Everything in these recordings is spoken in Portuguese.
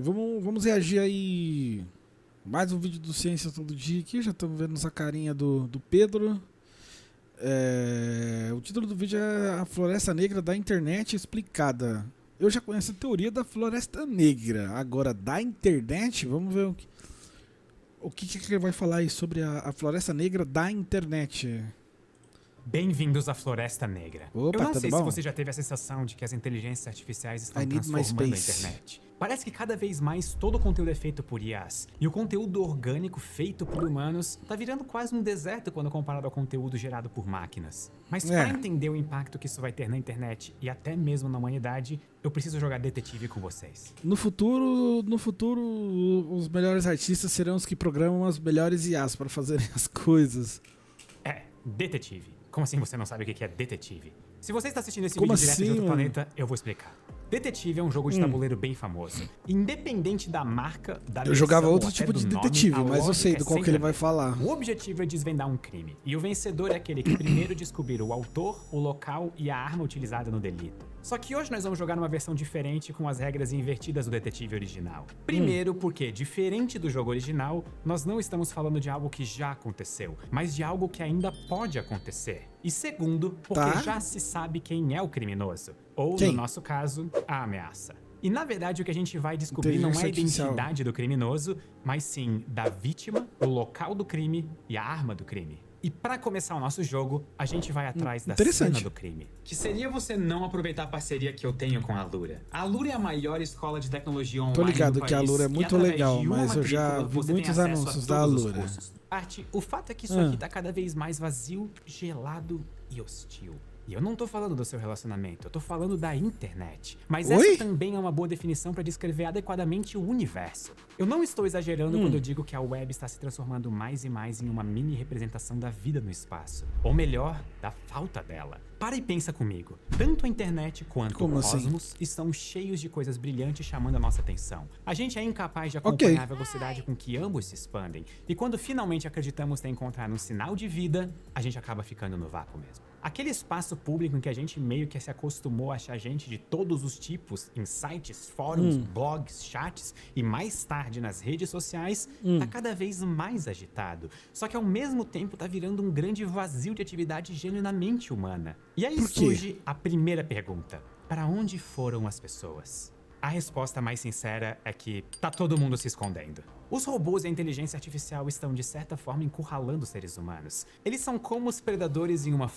Vamos reagir aí. Mais um vídeo do Ciência Todo Dia aqui. Já estamos vendo essa carinha do Pedro. O título do vídeo é A Floresta Negra da Internet Explicada. Eu já conheço a teoria da Floresta Negra. Agora, da internet, vamos ver o que ele vai falar aí sobre a Floresta Negra da internet. Bem-vindos à Floresta Negra. Opa, eu não tudo sei bom? se você já teve a sensação de que as inteligências artificiais estão I need my transformando a space. internet. Parece que cada vez mais todo o conteúdo é feito por IAs. E o conteúdo orgânico feito por humanos tá virando quase um deserto quando comparado ao conteúdo gerado por máquinas. Mas para entender o impacto que isso vai ter na internet e até mesmo na humanidade, eu preciso jogar detetive com vocês. No futuro, os melhores artistas serão os que programam as melhores IAs para fazerem as coisas. Detetive. Como assim você não sabe o que é detetive? Se você está assistindo esse Como vídeo direto assim, de outro mano? planeta, eu vou explicar. Detetive é um jogo de tabuleiro bem famoso. Independente da marca, da Eu jogava versão outro ou até tipo do de nome, detetive, a mas eu lógica sei do qual que sempre ele a vai mesma. falar. O objetivo é desvendar um crime. E o vencedor é aquele que primeiro descobrir o autor, o local e a arma utilizada no delito. Só que hoje nós vamos jogar numa versão diferente com as regras invertidas do detetive original. Primeiro porque, diferente do jogo original, nós não estamos falando de algo que já aconteceu, mas de algo que ainda pode acontecer. E segundo, porque já se sabe quem é o criminoso. Ou, Quem? no nosso caso, a ameaça. E na verdade o que a gente vai descobrir não é a Inteligência artificial. identidade do criminoso, mas sim da vítima, o local do crime e a arma do crime. E pra começar o nosso jogo, a gente vai atrás da Interessante. cena do crime. Que seria você não aproveitar a parceria que eu tenho com a Alura. A Alura é a maior escola de tecnologia online Tô ligado do que a país, Alura é e muito através legal, de uma mas eu já matrícula, vi você tem muitos acesso a anúncios da todos os Alura. cursos. Arte, o fato é que isso aqui tá cada vez mais vazio, gelado e hostil. E eu não tô falando do seu relacionamento, eu tô falando da internet. Mas Oi? essa também é uma boa definição pra descrever adequadamente o universo. Eu não estou exagerando quando eu digo que a web está se transformando mais e mais em uma mini representação da vida no espaço. Ou melhor, da falta dela. Para e pensa comigo. Tanto a internet quanto Como o assim? cosmos estão cheios de coisas brilhantes chamando a nossa atenção. A gente é incapaz de acompanhar a velocidade com que ambos se expandem. E quando finalmente acreditamos ter encontrado um sinal de vida, a gente acaba ficando no vácuo mesmo. Aquele espaço público em que a gente meio que se acostumou a achar gente de todos os tipos em sites, fóruns, blogs, chats e mais tarde nas redes sociais, tá cada vez mais agitado. Só que ao mesmo tempo tá virando um grande vazio de atividade genuinamente humana. E aí Por quê? surge a primeira pergunta: para onde foram as pessoas? A resposta mais sincera é que tá todo mundo se escondendo. Os robôs e a inteligência artificial estão, de certa forma, encurralando os seres humanos. Eles são como os predadores em uma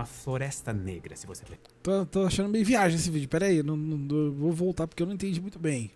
floresta negra, se você preferir. Tô achando meio viagem esse vídeo. Pera aí, eu vou voltar porque eu não entendi muito bem.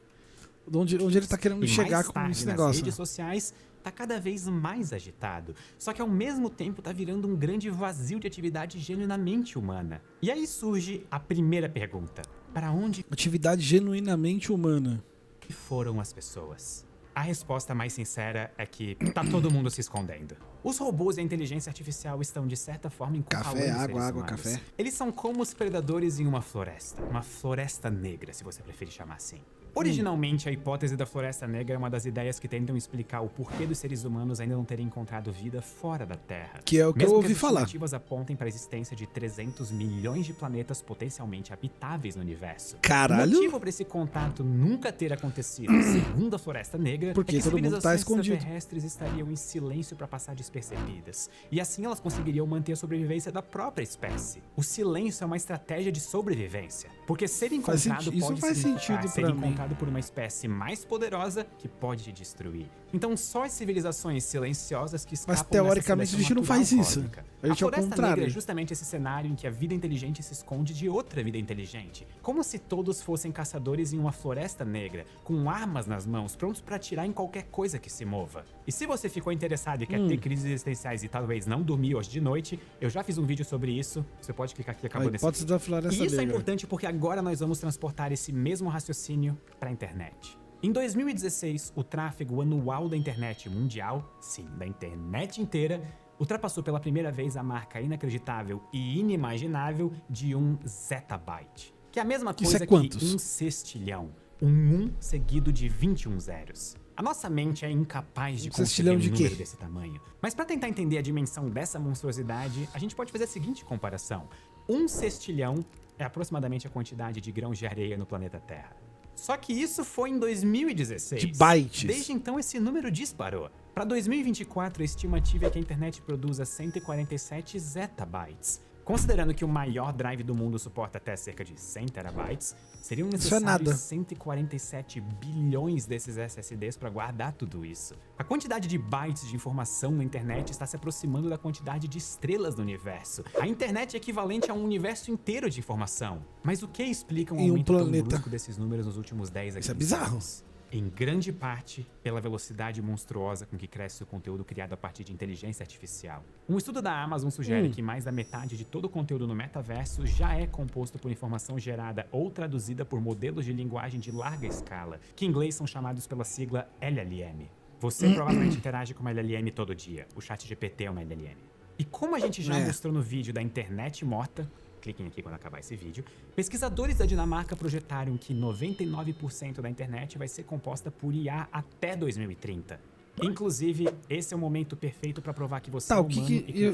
Onde ele tá querendo E chegar mais com tarde, esse nas negócio. redes sociais, tá cada vez mais agitado. Só que ao mesmo tempo tá virando um grande vazio de atividade genuinamente humana. E aí surge a primeira pergunta: para onde Atividade genuinamente humana. foram as pessoas? A resposta mais sincera é que tá todo mundo se escondendo. Os robôs e a inteligência artificial estão, de certa forma, encurralando Café, os água, seres água, humanos. café. Eles são como os predadores em uma floresta negra, se você preferir chamar assim. Originalmente, a hipótese da Floresta Negra é uma das ideias que tentam explicar o porquê dos seres humanos ainda não terem encontrado vida fora da Terra. Que é o que Mesmo eu ouvi que as falar. estimativas apontem para a existência de 300 milhões de planetas potencialmente habitáveis no universo. Caralho! O motivo para esse contato nunca ter acontecido, segundo a Floresta Negra, Porque é que todo mundo tá civilizações escondido. extraterrestres estariam em silêncio para passar despercebidas. E assim elas conseguiriam manter a sobrevivência da própria espécie. O silêncio é uma estratégia de sobrevivência. Porque ser Faz encontrado sentido. Isso pode faz significar sentido ser pra mim. encontrado por uma espécie mais poderosa que pode te destruir. Então só as civilizações silenciosas que escapam Mas teoricamente dessa a gente não seleção faz natural isso. cósmica. A gente é o Floresta contrário. Negra é justamente esse cenário em que a vida inteligente se esconde de outra vida inteligente. Como se todos fossem caçadores em uma floresta negra, com armas nas mãos, prontos para atirar em qualquer coisa que se mova. E se você ficou interessado e quer ter crises existenciais e talvez não dormir hoje de noite, eu já fiz um vídeo sobre isso. Você pode clicar aqui que A acabou nesse hipótese vídeo. da Floresta E isso é Negra. importante porque agora nós vamos transportar esse mesmo raciocínio para a internet. Em 2016, o tráfego anual da internet mundial, sim, da internet inteira, ultrapassou pela primeira vez a marca inacreditável e inimaginável de 1 zettabyte, que é a mesma Isso coisa é que quantos? 1 sextilhão, um seguido de 21 zeros. A nossa mente é incapaz de conceber Sextilhão um de número quê? desse tamanho. Mas para tentar entender a dimensão dessa monstruosidade, a gente pode fazer a seguinte comparação. 1 sextilhão é aproximadamente a quantidade de grãos de areia no planeta Terra. Só que isso foi em 2016. De bytes. Desde então, esse número disparou. Para 2024, a estimativa é que a internet produza 147 zettabytes. Considerando que o maior drive do mundo suporta até cerca de 100 terabytes, seriam necessários 147 bilhões desses SSDs para guardar tudo isso. A quantidade de bytes de informação na internet está se aproximando da quantidade de estrelas no universo. A internet é equivalente a um universo inteiro de informação. Mas o que explica um aumento tão brusco desses números nos últimos 10 a 15 anos? Isso é bizarro. Em grande parte pela velocidade monstruosa com que cresce o conteúdo criado a partir de inteligência artificial. Um estudo da Amazon sugere que mais da metade de todo o conteúdo no metaverso já é composto por informação gerada ou traduzida por modelos de linguagem de larga escala, que em inglês são chamados pela sigla LLM. Você provavelmente interage com uma LLM todo dia. O ChatGPT é uma LLM. E como a gente já mostrou no vídeo da internet morta, cliquem aqui quando acabar esse vídeo, pesquisadores da Dinamarca projetaram que 99% da internet vai ser composta por IA até 2030. Inclusive, esse é o momento perfeito para provar que você é humano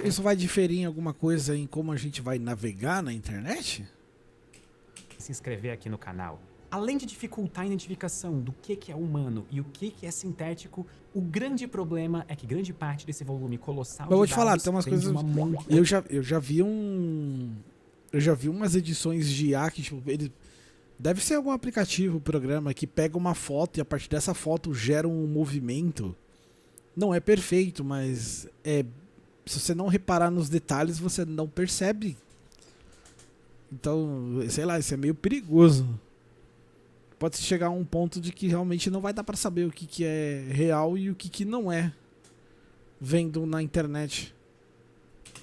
isso vai diferir em alguma coisa em como a gente vai navegar na internet? Se inscrever aqui no canal. Além de dificultar a identificação do que é humano e o que é sintético, o grande problema é que grande parte desse volume colossal eu vou de te falar, dados tem umas vem de coisas. Eu já vi umas edições de IA que, tipo, ele deve ser algum aplicativo, programa que pega uma foto e a partir dessa foto gera um movimento. Não é perfeito, mas se você não reparar nos detalhes, você não percebe. Então, sei lá, isso é meio perigoso. Pode chegar a um ponto de que realmente não vai dar pra saber o que é real e o que não é, vendo na internet.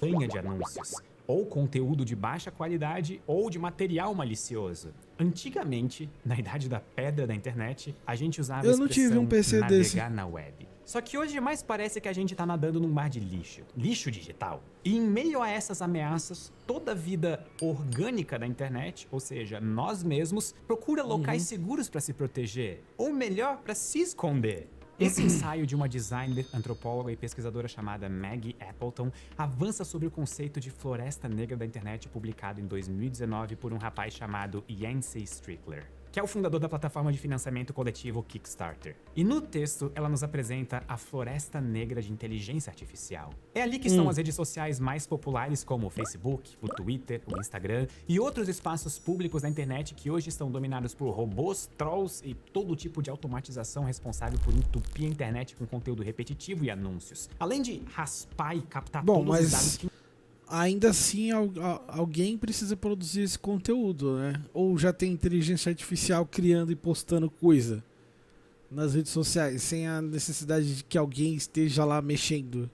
Campanha de anúncios, ou conteúdo de baixa qualidade, ou de material malicioso. Antigamente, na idade da pedra da internet, a gente usava a expressão navegar na web. Só que hoje mais parece que a gente tá nadando num mar de lixo digital. E em meio a essas ameaças, toda a vida orgânica da internet, ou seja, nós mesmos, procura locais seguros para se proteger, ou melhor, para se esconder. Esse ensaio de uma designer, antropóloga e pesquisadora chamada Maggie Appleton avança sobre o conceito de floresta negra da internet publicado em 2019 por um rapaz chamado Yancey Strickler, que é o fundador da plataforma de financiamento coletivo Kickstarter. E no texto, ela nos apresenta a floresta negra de inteligência artificial. É ali que estão as redes sociais mais populares como o Facebook, o Twitter, o Instagram e outros espaços públicos da internet que hoje estão dominados por robôs, trolls e todo tipo de automatização responsável por entupir a internet com conteúdo repetitivo e anúncios. Além de raspar e captar todos os dados que... Ainda assim, alguém precisa produzir esse conteúdo, né? Ou já tem inteligência artificial criando e postando coisa nas redes sociais, sem a necessidade de que alguém esteja lá mexendo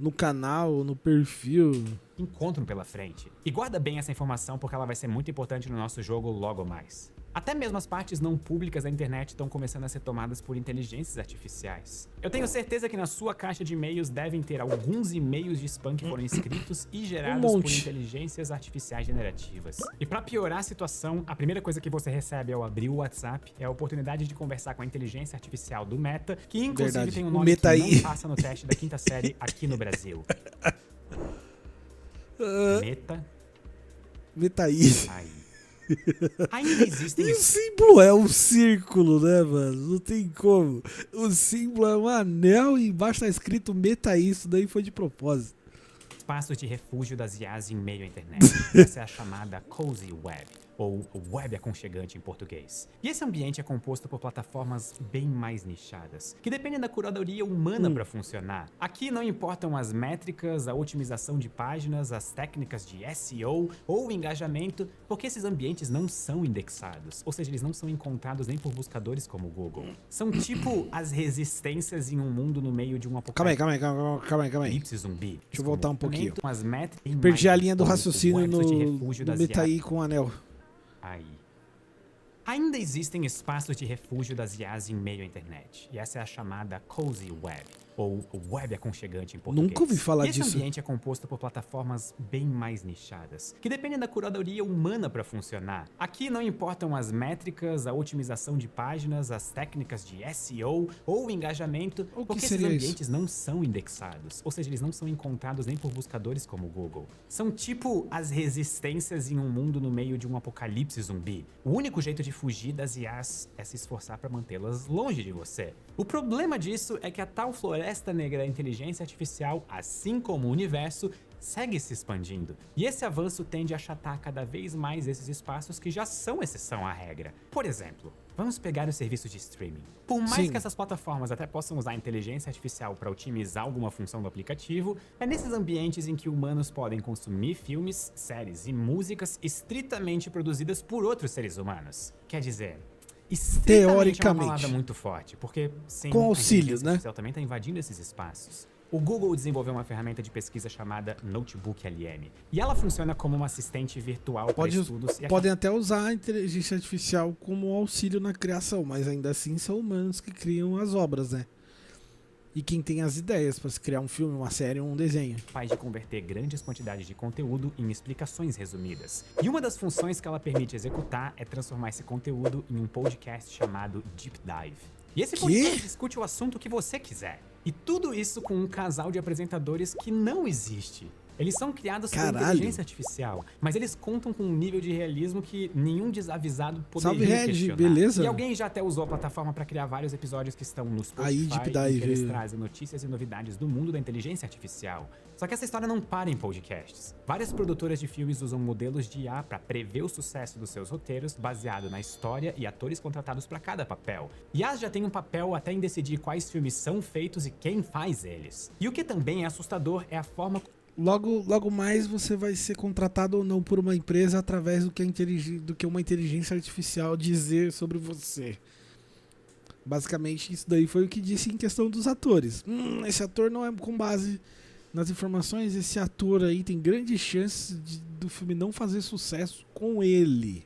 no canal, no perfil. Encontram pela frente. E guarda bem essa informação porque ela vai ser muito importante no nosso jogo logo mais. Até mesmo as partes não públicas da internet estão começando a ser tomadas por inteligências artificiais. Eu tenho certeza que na sua caixa de e-mails devem ter alguns e-mails de spam que foram escritos e gerados por inteligências artificiais generativas. E para piorar a situação, a primeira coisa que você recebe ao abrir o WhatsApp é a oportunidade de conversar com a inteligência artificial do Meta, que inclusive tem um nome que não passa no teste da 5ª série aqui no Brasil. Metaí. Ainda existem... E o símbolo é um círculo, né, mano? Não tem como. O símbolo é um anel e embaixo tá escrito Metaí. Isso daí foi de propósito. Espaços de refúgio das IAs em meio à internet. Essa é a chamada Cozy Web, ou web aconchegante em português. E esse ambiente é composto por plataformas bem mais nichadas, que dependem da curadoria humana para funcionar. Aqui não importam as métricas, a otimização de páginas, as técnicas de SEO ou engajamento, porque esses ambientes não são indexados, ou seja, eles não são encontrados nem por buscadores como o Google. São tipo as resistências em um mundo no meio de um apocalipse. Calma aí. Zumbi. Deixa eu voltar um pouquinho. Perdi Perdi a linha do raciocínio no Metaí com o anel. Ainda existem espaços de refúgio das IAs em meio à internet, e essa é a chamada Cozy Web, ou web aconchegante em português. Nunca ouvi falar disso. Esse disso. ambiente é composto por plataformas bem mais nichadas, que dependem da curadoria humana para funcionar. Aqui não importam as métricas, a otimização de páginas, as técnicas de SEO ou o engajamento, porque esses ambientes não são indexados, ou seja, eles não são encontrados nem por buscadores como o Google. São tipo as resistências em um mundo no meio de um apocalipse zumbi. O único jeito de fugir das IAs é se esforçar para mantê-las longe de você. O problema disso é que a tal floresta negra da inteligência artificial, assim como o universo, segue se expandindo. E esse avanço tende a achatar cada vez mais esses espaços que já são exceção à regra. Por exemplo, vamos pegar o serviço de streaming. Por mais que essas plataformas até possam usar a inteligência artificial para otimizar alguma função do aplicativo, é nesses ambientes em que humanos podem consumir filmes, séries e músicas estritamente produzidas por outros seres humanos. Quer dizer, teoricamente é uma palavra muito forte, porque sim, com auxílio, a inteligência artificial também está invadindo esses espaços. O Google desenvolveu uma ferramenta de pesquisa chamada Notebook LM, e ela funciona como uma assistente virtual para estudos. Podem até usar a inteligência artificial como auxílio na criação, mas ainda assim são humanos que criam as obras, né? E quem tem as ideias para se criar um filme, uma série ou um desenho. Capaz de converter grandes quantidades de conteúdo em explicações resumidas. E uma das funções que ela permite executar é transformar esse conteúdo em um podcast chamado Deep Dive. E esse podcast discute o assunto que você quiser. E tudo isso com um casal de apresentadores que não existe. Eles são criados por inteligência artificial, mas eles contam com um nível de realismo que nenhum desavisado poderia questionar. Beleza? E alguém já até usou a plataforma para criar vários episódios que estão no Spotify, em que eles trazem notícias e novidades do mundo da inteligência artificial. Só que essa história não para em podcasts. Várias produtoras de filmes usam modelos de IA para prever o sucesso dos seus roteiros, baseado na história e atores contratados para cada papel. IAs já tem um papel até em decidir quais filmes são feitos e quem faz eles. E o que também é assustador é a forma... Logo mais você vai ser contratado ou não por uma empresa através do que uma inteligência artificial dizer sobre você. Basicamente isso daí foi o que disse em questão dos atores. Esse ator não é com base nas informações, esse ator aí tem grandes chances do filme não fazer sucesso com ele.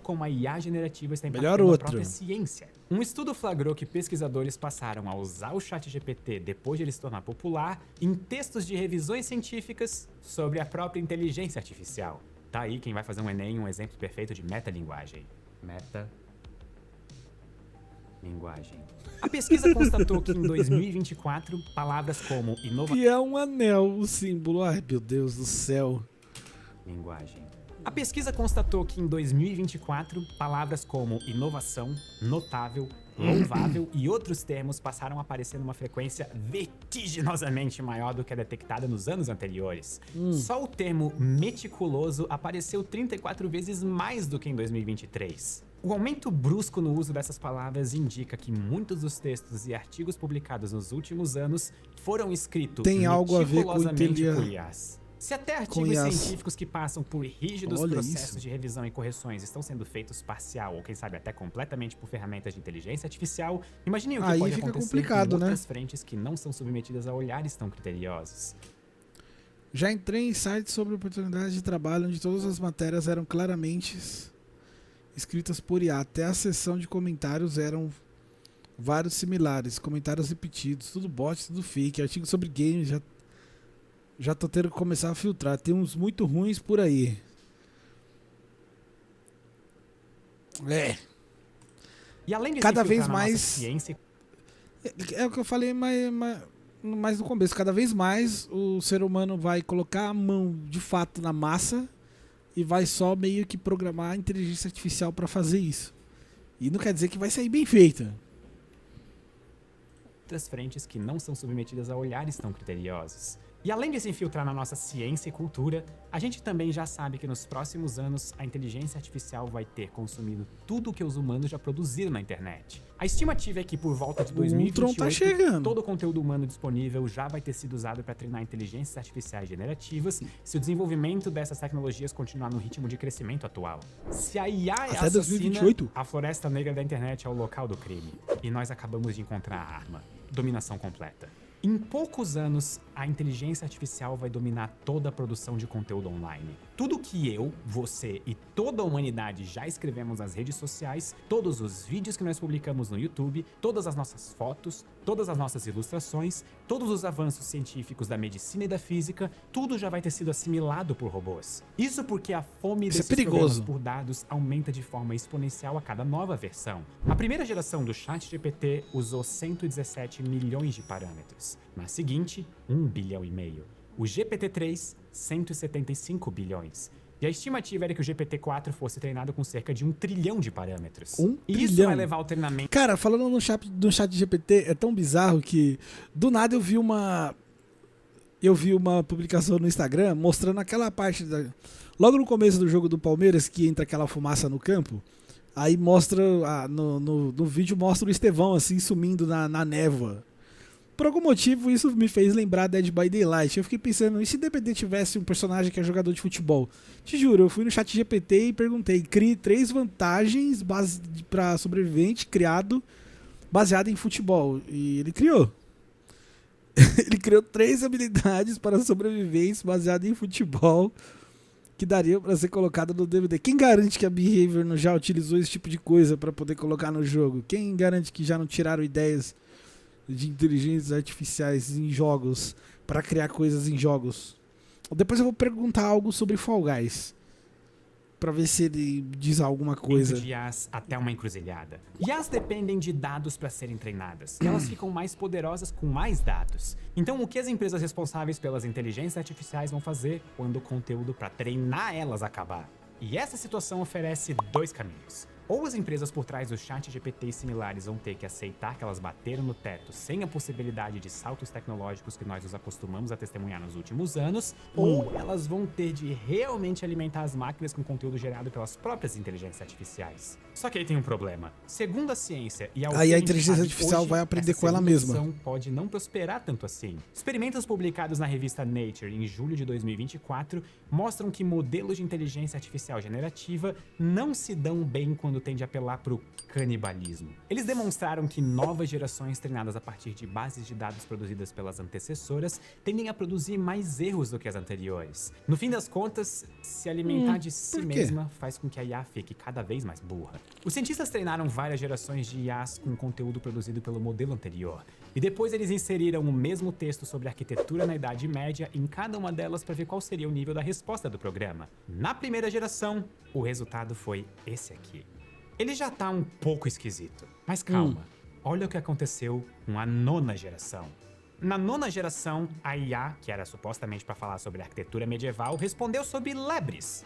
Como a IA generativa está impactando a própria ciência. Um estudo flagrou que pesquisadores passaram a usar o ChatGPT depois de ele se tornar popular em textos de revisões científicas sobre a própria inteligência artificial. Tá aí quem vai fazer um Enem, um exemplo perfeito de metalinguagem. Metalinguagem. A pesquisa constatou que em 2024, palavras como inovação... E é um anel, o símbolo. Ai, meu Deus do céu. Linguagem. A pesquisa constatou que em 2024, palavras como inovação, notável, louvável e outros termos passaram a aparecer numa frequência vertiginosamente maior do que a detectada nos anos anteriores. Só o termo meticuloso apareceu 34 vezes mais do que em 2023. O aumento brusco no uso dessas palavras indica que muitos dos textos e artigos publicados nos últimos anos foram escritos meticulosamente por IAs. Se até artigos científicos que passam por rígidos processos de revisão e correções estão sendo feitos parcial ou quem sabe até completamente por ferramentas de inteligência artificial, imaginem o que pode acontecer com outras frentes que não são submetidas a olhares tão criteriosos. Já entrei em sites sobre oportunidades de trabalho onde todas as matérias eram claramente escritas por IA. Até a seção de comentários eram vários similares, comentários repetidos, tudo bot, tudo fake, artigos sobre games já tô tendo que começar a filtrar. Tem uns muito ruins por aí. E além de cada vez mais ciência... É o que eu falei mais no começo. Cada vez mais o ser humano vai colocar a mão de fato na massa e vai só meio que programar a inteligência artificial para fazer isso. E não quer dizer que vai sair bem feita. Outras frentes que não são submetidas a olhares tão criteriosos. E além de se infiltrar na nossa ciência e cultura, a gente também já sabe que nos próximos anos a inteligência artificial vai ter consumido tudo o que os humanos já produziram na internet. A estimativa é que por volta de 2028, todo o conteúdo humano disponível já vai ter sido usado para treinar inteligências artificiais generativas se o desenvolvimento dessas tecnologias continuar no ritmo de crescimento atual. Se a IA é assassina, 2028? A floresta negra da internet é o local do crime. E nós acabamos de encontrar a arma. Dominação completa. Em poucos anos, a inteligência artificial vai dominar toda a produção de conteúdo online. Tudo que eu, você e toda a humanidade já escrevemos nas redes sociais, todos os vídeos que nós publicamos no YouTube, todas as nossas fotos, todas as nossas ilustrações, todos os avanços científicos da medicina e da física, tudo já vai ter sido assimilado por robôs. Isso porque a fome desses programas por dados aumenta de forma exponencial a cada nova versão. A primeira geração do ChatGPT usou 117 milhões de parâmetros. Na seguinte, 1,5 bilhão. O GPT-3, 175 bilhões. E a estimativa era que o GPT-4 fosse treinado com cerca de 1 trilhão de parâmetros. E isso vai levar ao treinamento... Cara, falando no chat GPT, é tão bizarro que do nada eu vi uma publicação no Instagram mostrando aquela parte logo no começo do jogo do Palmeiras, que entra aquela fumaça no campo. Aí mostra, no vídeo mostra o Estevão assim sumindo na névoa. Por algum motivo, isso me fez lembrar Dead by Daylight. Eu fiquei pensando, e se DBD tivesse um personagem que é jogador de futebol? Te juro, eu fui no chat GPT e perguntei, crie 3 vantagens para sobrevivente criado baseado em futebol. E ele criou. Ele criou 3 habilidades para sobreviventes baseadas em futebol que daria para ser colocado no DVD. Quem garante que a Behavior não já utilizou esse tipo de coisa para poder colocar no jogo? Quem garante que já não tiraram ideias de inteligências artificiais em jogos para criar coisas em jogos? Depois eu vou perguntar algo sobre Fall Guys para ver se ele diz alguma coisa. De IAs até uma encruzilhada. IAs dependem de dados para serem treinadas. E elas ficam mais poderosas com mais dados. Então, o que as empresas responsáveis pelas inteligências artificiais vão fazer quando o conteúdo para treinar elas acabar? E essa situação oferece 2 caminhos. Ou as empresas por trás do ChatGPT e similares vão ter que aceitar que elas bateram no teto sem a possibilidade de saltos tecnológicos que nós nos acostumamos a testemunhar nos últimos anos, ou elas vão ter de realmente alimentar as máquinas com conteúdo gerado pelas próprias inteligências artificiais. Só que aí tem um problema. Segundo a ciência e aí a inteligência artificial vai aprender com ela mesma. Pode não prosperar tanto assim. Experimentos publicados na revista Nature em julho de 2024 mostram que modelos de inteligência artificial generativa não se dão bem quando tende a apelar para o canibalismo. Eles demonstraram que novas gerações treinadas a partir de bases de dados produzidas pelas antecessoras tendem a produzir mais erros do que as anteriores. No fim das contas, se alimentar de si mesma faz com que a IA fique cada vez mais burra. Os cientistas treinaram várias gerações de IAs com conteúdo produzido pelo modelo anterior, e depois eles inseriram o mesmo texto sobre arquitetura na Idade Média em cada uma delas para ver qual seria o nível da resposta do programa. Na primeira geração, o resultado foi esse aqui. Ele já tá um pouco esquisito, mas calma, olha o que aconteceu com a 9ª geração. Na 9ª geração, a IA, que era supostamente para falar sobre arquitetura medieval, respondeu sobre lebres.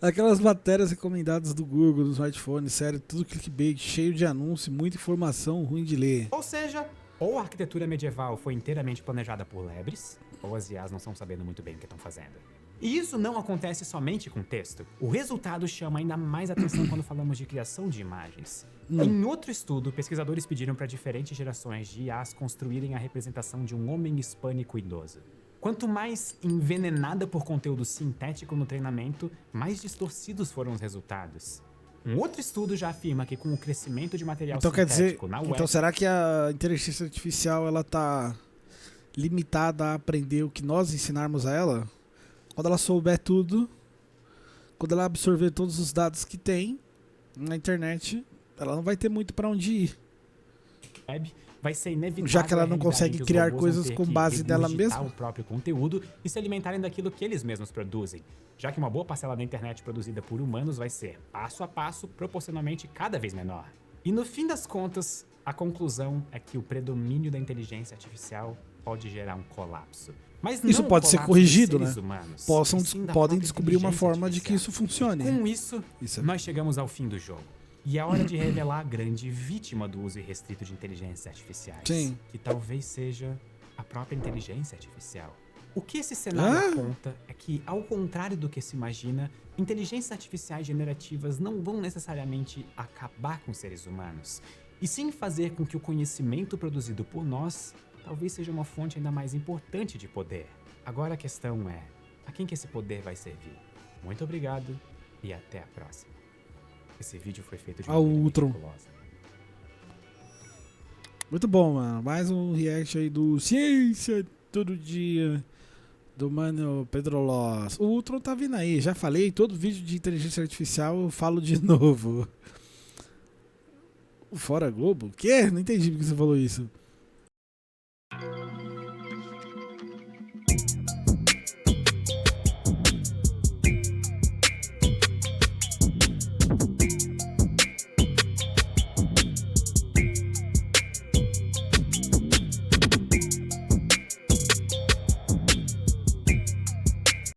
Aquelas matérias recomendadas do Google, do smartphone, sério, tudo clickbait, cheio de anúncio, muita informação, ruim de ler. Ou seja, ou a arquitetura medieval foi inteiramente planejada por lebres, ou as IAs não estão sabendo muito bem o que estão fazendo. E isso não acontece somente com texto. O resultado chama ainda mais atenção quando falamos de criação de imagens. Em outro estudo, pesquisadores pediram para diferentes gerações de IAs construírem a representação de um homem hispânico idoso. Quanto mais envenenada por conteúdo sintético no treinamento, mais distorcidos foram os resultados. Um outro estudo já afirma que com o crescimento de material sintético na web... Então será que a inteligência artificial ela tá limitada a aprender o que nós ensinarmos a ela? Quando ela souber tudo, quando ela absorver todos os dados que tem na internet, ela não vai ter muito para onde ir. Vai ser inevitável, já que ela não consegue criar coisas com base dela mesma. O próprio conteúdo e se alimentarem daquilo que eles mesmos produzem, já que uma boa parcela da internet produzida por humanos vai ser, passo a passo, proporcionalmente cada vez menor. E no fim das contas, a conclusão é que o predomínio da inteligência artificial pode gerar um colapso. Mas isso não pode ser corrigido, né? Humanos, podem descobrir uma forma de que isso funcione. Com isso nós chegamos ao fim do jogo. E é hora de revelar a grande vítima do uso irrestrito de inteligências artificiais. Sim. Que talvez seja a própria inteligência artificial. O que esse cenário aponta é que, ao contrário do que se imagina, inteligências artificiais generativas não vão necessariamente acabar com seres humanos, e sim fazer com que o conhecimento produzido por nós talvez seja uma fonte ainda mais importante de poder. Agora a questão é, a quem que esse poder vai servir? Muito obrigado e até a próxima. Esse vídeo foi feito de maneira meticulosa. Muito bom, mano. Mais um react aí do Ciência Todo Dia. Do mano Pedro Loss. O Ultron tá vindo aí, já falei. Todo vídeo de inteligência artificial eu falo de novo. O Fora Globo? O quê? Não entendi porque você falou isso.